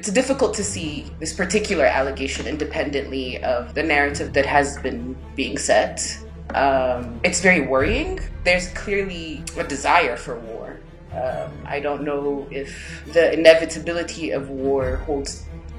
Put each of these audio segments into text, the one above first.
it's difficult to see this particular allegation independently of the narrative that has been being set. It's very worrying. There's clearly a desire for war. I don't know if the inevitability of war holds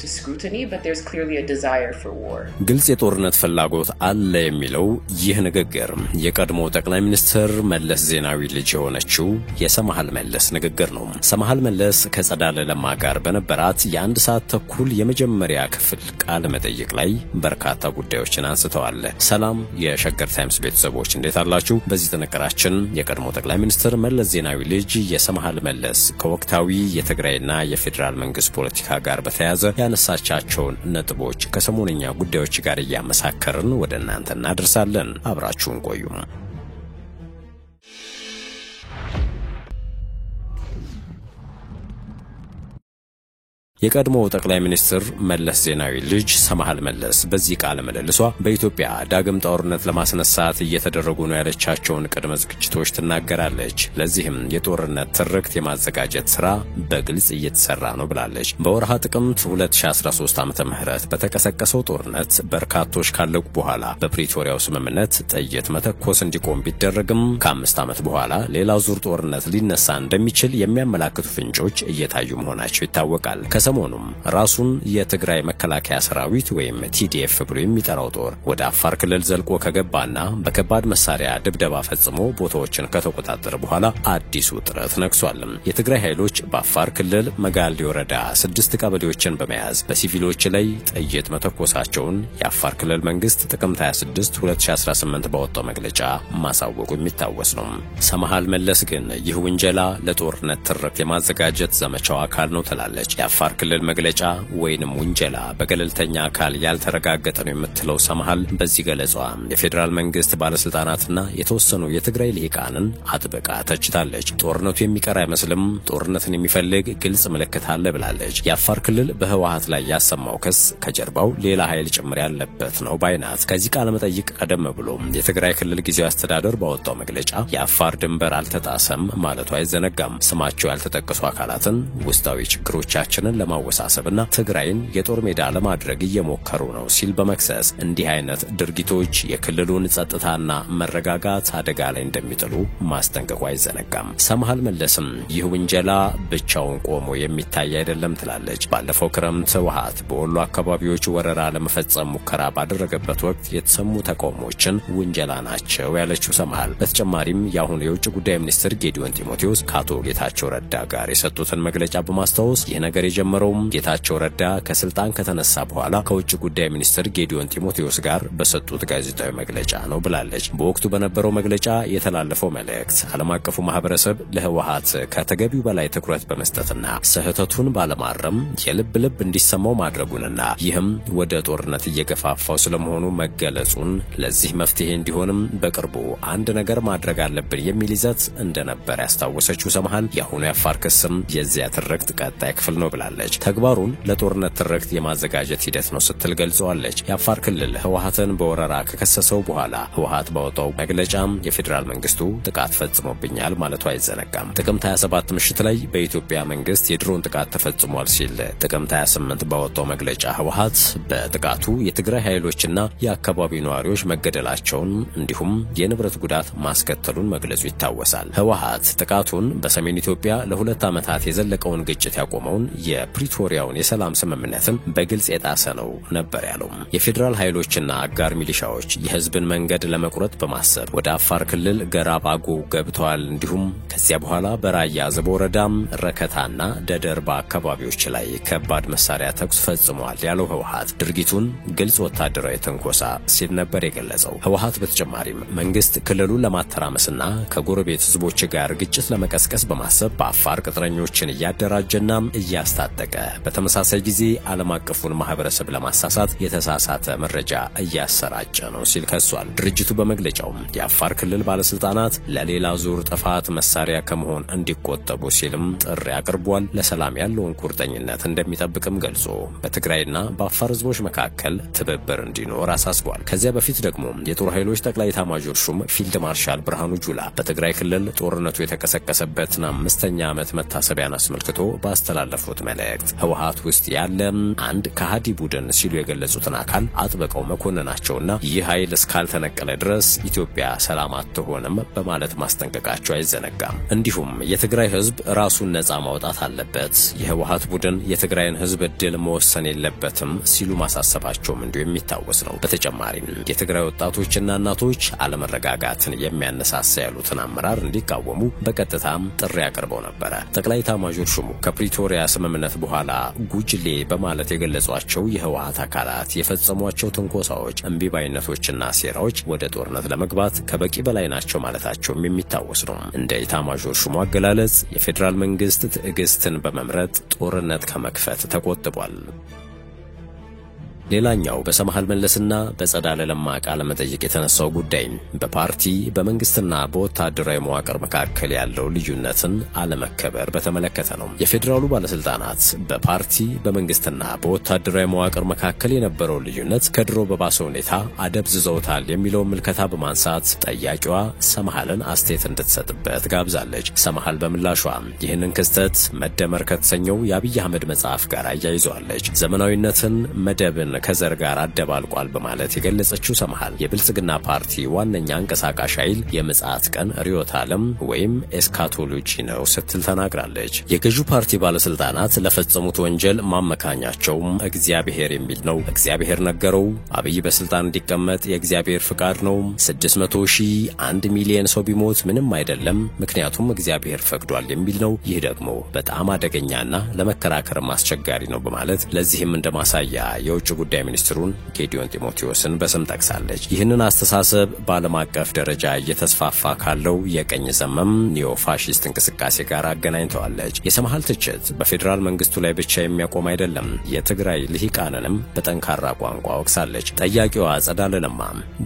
to scrutiny, but there's clearly a desire for war. ግልጽ የጦርነት ፍላጎት አለ የሚለው ይህ ንግግር የቀድሞ ጠቅላይ ሚኒስትር መለስ ዜናዊ ልጅ የሆነችው የሰማሃል መለስ ንግግር ነው። ሰማሃል መለስ ከጸዳለ ለማ ጋር በነበራት የአንድ ሰዓት ተኩል የመጀመሪያ ክፍል ቃለ መጠይቅ ላይ በርካታ ጉዳዮችን አንስተዋል። ሰላም የሸገር ታይምስ ቤተሰቦች እንዴት አላችሁ? በዚህ ጥንቅራችን የቀድሞ ጠቅላይ ሚኒስትር መለስ ዜናዊ ልጅ የሰማሃል መለስ ከወቅታዊ የትግራይና የፌደራል መንግስት ፖለቲካ ጋር በተያያዘ ያነሳቻቸውን ነጥቦች ከሰሞነኛ ጉዳዮች ጋር ያመሳከርን ወደ እናንተ እናደርሳለን። አብራችሁን ቆዩ። የቀድሞ ጠቅላይ ሚኒስትር መለስ ዜናዊ ልጅ ሰማሃል መለስ በዚህ ቃለ ምልልሷ በኢትዮጵያ ዳግም ጦርነት ለማስነሳት እየተደረጉ ነው ያለቻቸውን ቅድመ ዝግጅቶች ትናገራለች። ለዚህም የጦርነት ትርክት የማዘጋጀት ስራ በግልጽ እየተሰራ ነው ብላለች። በወርሃ ጥቅምት 2013 ዓመተ ምህረት በተቀሰቀሰው ጦርነት በርካቶች ካለቁ በኋላ በፕሪቶሪያው ስምምነት ጥይት መተኮስ እንዲቆም ቢደረግም ከ5 ዓመት በኋላ ሌላ ዙር ጦርነት ሊነሳ እንደሚችል የሚያመላክቱ ፍንጮች እየታዩ መሆናቸው ይታወቃል። ሰሞኑም ራሱን የትግራይ መከላከያ ሰራዊት ወይም TDF ብሎ የሚጠራው ጦር ወደ አፋር ክልል ዘልቆ ከገባና በከባድ መሳሪያ ድብደባ ፈጽሞ ቦታዎችን ከተቆጣጠረ በኋላ አዲስ ውጥረት ነክሷል። የትግራይ ኃይሎች በአፋር ክልል መጋሌ ወረዳ 6 ቀበሌዎችን በመያዝ በሲቪሎች ላይ ጥይት መተኮሳቸውን የአፋር ክልል መንግስት ጥቅምት 26 2018 ባወጣው መግለጫ ማሳወቁ የሚታወስ ነው። ሰማሃል መለስ ግን ይህ ውንጀላ ለጦርነት ትርክት የማዘጋጀት ዘመቻው አካል ነው ትላለች። የአፋር ክልል መግለጫ ወይንም ውንጀላ በገለልተኛ አካል ያልተረጋገጠ ነው የምትለው ሰማሃል በዚህ ገለጿ የፌደራል መንግስት ባለስልጣናትና የተወሰኑ የትግራይ ልሂቃንን አጥብቃ ተችታለች። ጦርነቱ የሚቀር አይመስልም፣ ጦርነትን የሚፈልግ ግልጽ ምልክት አለ ብላለች። የአፋር ክልል በህወሓት ላይ ያሰማው ክስ ከጀርባው ሌላ ኃይል ጭምር ያለበት ነው ባይናት። ከዚህ ቃለ መጠይቅ ቀደም ብሎ የትግራይ ክልል ጊዜያዊ አስተዳደር ባወጣው መግለጫ የአፋር ድንበር አልተጣሰም ማለቱ አይዘነጋም። ስማቸው ያልተጠቀሱ አካላትን ውስጣዊ ችግሮቻችንን ለማወሳሰብና ትግራይን የጦር ሜዳ ለማድረግ እየሞከሩ ነው ሲል በመክሰስ እንዲህ አይነት ድርጊቶች የክልሉን ጸጥታና መረጋጋት አደጋ ላይ እንደሚጥሉ ማስጠንቀቁ አይዘነጋም። ሰማሃል መለስም ይህ ውንጀላ ብቻውን ቆሞ የሚታይ አይደለም ትላለች። ባለፈው ክረምት ህወሓት በወሎ አካባቢዎች ወረራ ለመፈጸም ሙከራ ባደረገበት ወቅት የተሰሙ ተቃውሞችን ውንጀላ ናቸው ያለችው ሰማሃል በተጨማሪም የአሁኑ የውጭ ጉዳይ ሚኒስትር ጌዲዮን ጢሞቴዎስ ከአቶ ጌታቸው ረዳ ጋር የሰጡትን መግለጫ በማስታወስ ይህ ነገር የጀመረው ጌታቸው ረዳ ከስልጣን ከተነሳ በኋላ ከውጭ ጉዳይ ሚኒስትር ጌዲዮን ጢሞቴዎስ ጋር በሰጡት ጋዜጣዊ መግለጫ ነው ብላለች። በወቅቱ በነበረው መግለጫ የተላለፈው መልእክት ዓለም አቀፉ ማህበረሰብ ለህወሓት ከተገቢው በላይ ትኩረት በመስጠትና ስህተቱን ባለማረም የልብ እንዲሰማው ማድረጉንና ይህም ወደ ጦርነት እየገፋፋው ስለመሆኑ መገለጹን ለዚህ መፍትሄ እንዲሆንም በቅርቡ አንድ ነገር ማድረግ አለብን የሚል ይዘት እንደነበር ያስታወሰችው ሰማሃል የአሁኑ የአፋር ክስም የዚያ ትርክት ቀጣይ ክፍል ነው ብላለች። ተግባሩን ለጦርነት ትርክት የማዘጋጀት ሂደት ነው ስትል ገልጸዋለች። የአፋር ክልል ህወሓትን በወረራ ከከሰሰው በኋላ ህወሓት ባወጣው መግለጫም የፌደራል መንግስቱ ጥቃት ፈጽሞብኛል ማለቱ አይዘነጋም። ጥቅምት 27 ምሽት ላይ በኢትዮጵያ መንግስት የድሮን ጥቃት ተፈጽሟል ሲል ጥቅምት 28 ባወጣው መግለጫ ህወሓት በጥቃቱ የትግራይ ኃይሎችና የአካባቢው ነዋሪዎች መገደላቸውን እንዲሁም የንብረት ጉዳት ማስከተሉን መግለጹ ይታወሳል። ህወሓት ጥቃቱን በሰሜን ኢትዮጵያ ለ2 ዓመታት የዘለቀውን ግጭት ያቆመውን የፕሪቶሪያውን የሰላም ስምምነትን በግልጽ የጣሰ ነው ነበር ያለው። የፌደራል ኃይሎችና አጋር ሚሊሻዎች የህዝብን መንገድ ለመቁረጥ በማሰብ ወደ አፋር ክልል ገራባጎ ገብተዋል። እንዲሁም ከዚያ በኋላ በራያ ዘቦ ወረዳም ረከታና ደደርባ አካባቢዎች ላይ ከባድ መሳሪያ ተኩስ ፈጽሟል ያለው ህወሓት ድርጊቱን ግልጽ ወታደራዊ ትንኮሳ ሲል ነበር የገለጸው። ህወሓት በተጨማሪም መንግስት ክልሉን ለማተራመስና ከጎረቤት ህዝቦች ጋር ግጭት ለመቀስቀስ በማሰብ በአፋር ቅጥረኞችን እያደራጀና እያስታጠቀ በተመሳሳይ ጊዜ ዓለም አቀፉን ማህበረሰብ ለማሳሳት የተሳሳተ መረጃ እያሰራጨ ነው ሲል ከሷል። ድርጅቱ በመግለጫው የአፋር ክልል ባለስልጣናት ለሌላ ዙር ጥፋት መሳሪያ ከመሆን እንዲቆጠቡ ሲልም ጥሪ አቅርቧል። ለሰላም ያለውን ቁርጠኝነት እንደሚጠብቅም ገልጾ በትግራይና በአፋር ህዝቦች መካከል ትብብር እንዲኖር አሳስቧል። ከዚያ በፊት ደግሞ የጦር ኃይሎች ጠቅላይ ኤታማዦር ሹም ፊልድ ማርሻል ብርሃኑ ጁላ በትግራይ ክልል ጦርነቱ የተቀሰቀሰበትን 5ኛ ዓመት መታሰቢያን አስመልክቶ ባስተላለፉት መልእክት ፕሮጀክት ህወሓት ውስጥ ያለ አንድ ከሃዲ ቡድን ሲሉ የገለጹትን አካል አጥብቀው መኮንናቸውና ይህ ኃይል እስካልተነቀለ ድረስ ኢትዮጵያ ሰላም አትሆንም በማለት ማስጠንቀቃቸው አይዘነጋም። እንዲሁም የትግራይ ህዝብ ራሱን ነፃ ማውጣት አለበት፣ የህወሓት ቡድን የትግራይን ህዝብ እድል መወሰን የለበትም ሲሉ ማሳሰባቸውም እንዲሁ የሚታወስ ነው። በተጨማሪም የትግራይ ወጣቶችና እናቶች አለመረጋጋትን የሚያነሳሳ ያሉትን አመራር እንዲቃወሙ በቀጥታም ጥሪ አቅርበው ነበር። ጠቅላይ ኤታማዦር ሹሙ ከፕሪቶሪያ ስምምነት በኋላ ጉጅሌ በማለት የገለጿቸው የህወሓት አካላት የፈጸሟቸው ትንኮሳዎች፣ እምቢባይነቶችና ሴራዎች ወደ ጦርነት ለመግባት ከበቂ በላይ ናቸው ማለታቸውም የሚታወስ ነው። እንደ ኤታማዦር ሹሙ አገላለጽ የፌዴራል መንግስት ትዕግስትን በመምረጥ ጦርነት ከመክፈት ተቆጥቧል። ሌላኛው በሰማሃል መለስና በጸዳለ ለማ ቃለ መጠይቅ የተነሳው ጉዳይ በፓርቲ በመንግስትና በወታደራዊ መዋቅር መካከል ያለው ልዩነትን አለመከበር በተመለከተ ነው። የፌዴራሉ ባለስልጣናት በፓርቲ በመንግስትና በወታደራዊ መዋቅር መካከል የነበረው ልዩነት ከድሮ በባሰ ሁኔታ አደብዝዘውታል የሚለውን ምልከታ በማንሳት ጠያቂዋ ሰማሃልን አስተያየት እንድትሰጥበት ጋብዛለች። ሰማሃል በምላሿ ይህንን ክስተት መደመር ከተሰኘው የአብይ አህመድ መጽሐፍ ጋር አያይዘዋለች። ዘመናዊነትን መደብን ከዘር ጋር አደባልቋል በማለት የገለጸችው ሰማሃል የብልጽግና ፓርቲ ዋነኛ አንቀሳቃሽ ኃይል የምጽአት ቀን ርዕዮተ ዓለም ወይም ኤስካቶሎጂ ነው ስትል ተናግራለች። የገዢው ፓርቲ ባለስልጣናት ለፈጸሙት ወንጀል ማመካኛቸውም እግዚአብሔር የሚል ነው። እግዚአብሔር ነገረው፣ አብይ በስልጣን እንዲቀመጥ የእግዚአብሔር ፍቃድ ነው፣ 600,000 1 ሚሊዮን ሰው ቢሞት ምንም አይደለም ምክንያቱም እግዚአብሔር ፈቅዷል የሚል ነው። ይህ ደግሞ በጣም አደገኛና ለመከራከርም አስቸጋሪ ነው በማለት ለዚህም እንደማሳያ የውጭ ጉዳይ ሚኒስትሩን ጌዲዮን ጢሞቴዎስን በስም ጠቅሳለች። ይህንን አስተሳሰብ በዓለም አቀፍ ደረጃ እየተስፋፋ ካለው የቀኝ ዘመም ኒዮ ፋሺስት እንቅስቃሴ ጋር አገናኝተዋለች። የሰማሃል ትችት በፌዴራል መንግስቱ ላይ ብቻ የሚያቆም አይደለም። የትግራይ ልሂቃንንም በጠንካራ ቋንቋ ወቅሳለች። ጠያቂዋ ጸዳለ ለማ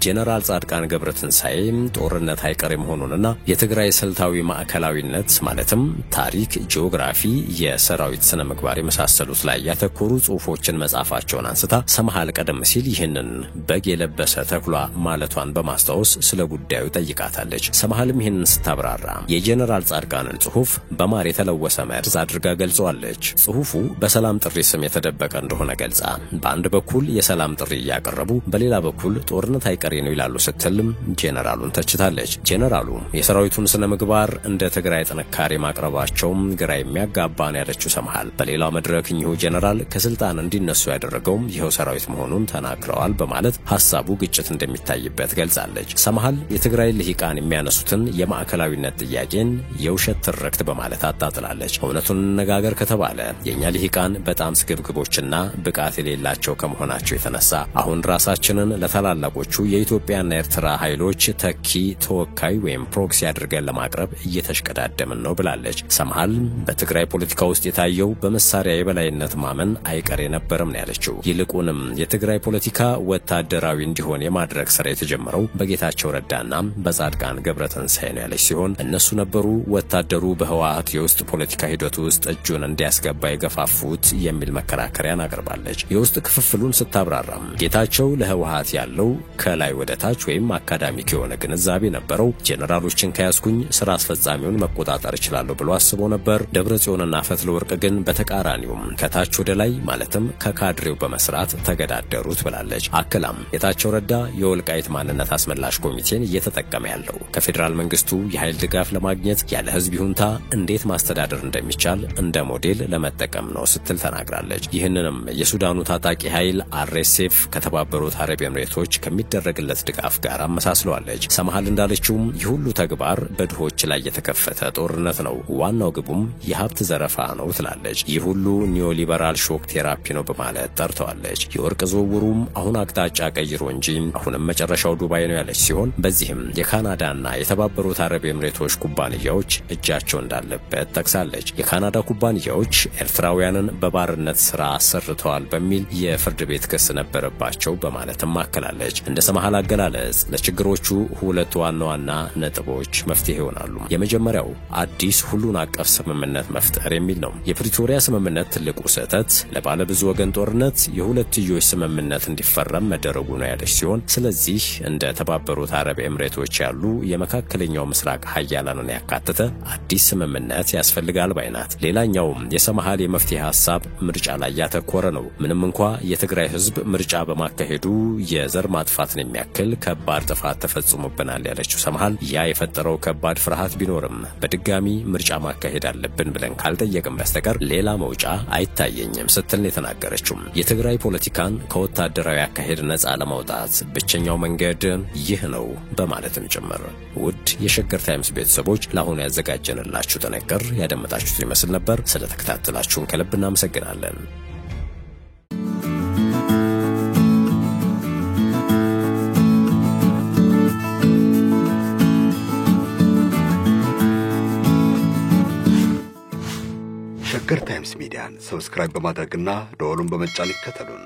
ጄኔራል ጻድቃን ገብረትንሳኤ ጦርነት አይቀሬ መሆኑንና የትግራይ ስልታዊ ማዕከላዊነት ማለትም ታሪክ፣ ጂኦግራፊ፣ የሰራዊት ስነ ምግባር የመሳሰሉት ላይ ያተኮሩ ጽሑፎችን መጻፋቸውን አንስታ ሰማሃል ቀደም ሲል ይህንን በግ የለበሰ ተኩላ ማለቷን በማስታወስ ስለ ጉዳዩ ጠይቃታለች። ሰማሃልም ይህንን ስታብራራ የጄኔራል ጻድቃንን ጽሑፍ በማር የተለወሰ መርዝ አድርጋ ገልጸዋለች። ጽሑፉ በሰላም ጥሪ ስም የተደበቀ እንደሆነ ገልጻ በአንድ በኩል የሰላም ጥሪ እያቀረቡ በሌላ በኩል ጦርነት አይቀሬ ነው ይላሉ ስትልም ጄኔራሉን ተችታለች። ጄኔራሉ የሰራዊቱን ስነ ምግባር እንደ ትግራይ ጥንካሬ ማቅረባቸውም ግራ የሚያጋባ ነው ያለችው ሰማሃል በሌላው መድረክ እኚሁ ጄኔራል ከስልጣን እንዲነሱ ያደረገው ይኸው ሰራዊት መሆኑን ተናግረዋል በማለት ሐሳቡ ግጭት እንደሚታይበት ገልጻለች። ሰማሃል የትግራይ ልሂቃን የሚያነሱትን የማዕከላዊነት ጥያቄን የውሸት ትርክት በማለት አጣጥላለች። እውነቱን እንነጋገር ከተባለ የኛ ልሂቃን በጣም ስግብግቦችና ብቃት የሌላቸው ከመሆናቸው የተነሳ አሁን ራሳችንን ለታላላቆቹ የኢትዮጵያና ኤርትራ ኃይሎች ተኪ ተወካይ ወይም ፕሮክሲ አድርገን ለማቅረብ እየተሽቀዳደምን ነው ብላለች። ሰማሃል በትግራይ ፖለቲካ ውስጥ የታየው በመሳሪያ የበላይነት ማመን አይቀሬ ነበርም ነው ያለችው። ይልቁንም የትግራይ ፖለቲካ ወታደራዊ እንዲሆን የማድረግ ስራ የተጀመረው በጌታቸው ረዳና በጻድቃን ገብረትንሳኤ ነው ያለች ሲሆን እነሱ ነበሩ ወታደሩ በህወሓት የውስጥ ፖለቲካ ሂደቱ ውስጥ እጁን እንዲያስገባ የገፋፉት የሚል መከራከሪያን አቅርባለች። የውስጥ ክፍፍሉን ስታብራራም ጌታቸው ለህወሓት ያለው ከላይ ወደ ታች ወይም አካዳሚክ የሆነ ግንዛቤ ነበረው። ጄኔራሎችን ከያዝኩኝ ስራ አስፈጻሚውን መቆጣጠር እችላለሁ ብሎ አስቦ ነበር። ደብረጽዮንና ፈትለወርቅ ግን በተቃራኒውም ከታች ወደ ላይ ማለትም ከካድሬው በመስራት ተገዳደሩት ብላለች። አክላም ጌታቸው ረዳ የወልቃይት ማንነት አስመላሽ ኮሚቴን እየተጠቀመ ያለው ከፌዴራል መንግስቱ የኃይል ድጋፍ ለማግኘት ያለ ህዝብ ይሁንታ እንዴት ማስተዳደር እንደሚቻል እንደ ሞዴል ለመጠቀም ነው ስትል ተናግራለች። ይህንንም የሱዳኑ ታጣቂ ኃይል አርኤስኤፍ ከተባበሩት አረብ ኤምሬቶች ከሚደረግለት ድጋፍ ጋር አመሳስለዋለች። ሰማሃል እንዳለችውም ይሁሉ ተግባር በድሆች ላይ የተከፈተ ጦርነት ነው፣ ዋናው ግቡም የሀብት ዘረፋ ነው ትላለች። ይህ ሁሉ ኒዮሊበራል ሾክ ቴራፒ ነው በማለት ጠርተዋለች። የወርቅ ዝውውሩም አሁን አቅጣጫ ቀይሮ እንጂ አሁንም መጨረሻው ዱባይ ነው ያለች ሲሆን በዚህም የካናዳና የተባበሩት አረብ ኤምሬቶች ኩባንያዎች እጃቸው እንዳለበት ጠቅሳለች። የካናዳ ኩባንያዎች ኤርትራውያንን በባርነት ስራ አሰርተዋል በሚል የፍርድ ቤት ክስ ነበረባቸው በማለትም አከላለች። እንደ ሰማሃል አገላለጽ ለችግሮቹ ሁለት ዋና ዋና ነጥቦች መፍትሄ ይሆናሉ። የመጀመሪያው አዲስ ሁሉን አቀፍ ስምምነት መፍጠር የሚል ነው። የፕሪቶሪያ ስምምነት ትልቁ ስህተት ለባለ ብዙ ወገን ጦርነት የሁለት የሁለትዮሽ ስምምነት እንዲፈረም መደረጉ ነው ያለች ሲሆን ስለዚህ እንደ ተባበሩት አረብ ኤምሬቶች ያሉ የመካከለኛው ምስራቅ ሀያላንን ያካተተ አዲስ ስምምነት ያስፈልጋል ባይናት። ሌላኛው የሰማሃል የመፍትሄ ሐሳብ ምርጫ ላይ ያተኮረ ነው። ምንም እንኳ የትግራይ ህዝብ ምርጫ በማካሄዱ የዘር ማጥፋትን የሚያክል ከባድ ጥፋት ተፈጽሞብናል ያለችው ሰማሃል ያ የፈጠረው ከባድ ፍርሃት ቢኖርም በድጋሚ ምርጫ ማካሄድ አለብን ብለን ካልጠየቅን በስተቀር ሌላ መውጫ አይታየኝም ስትል የተናገረችው የትግራይ ፖለቲካን ከወታደራዊ አካሄድ ነፃ ለማውጣት ብቸኛው መንገድ ይህ ነው በማለትም ጭምር። ውድ የሸገር ታይምስ ቤተሰቦች ለአሁኑ ያዘጋጀንላችሁ ጥንቅር ያደመጣችሁት ይመስል ነበር። ስለተከታተላችሁን ከልብ እናመሰግናለን። ሸገር ታይምስ ሚዲያን ሰብስክራይብ በማድረግና ደወሉን በመጫን ይከተሉን።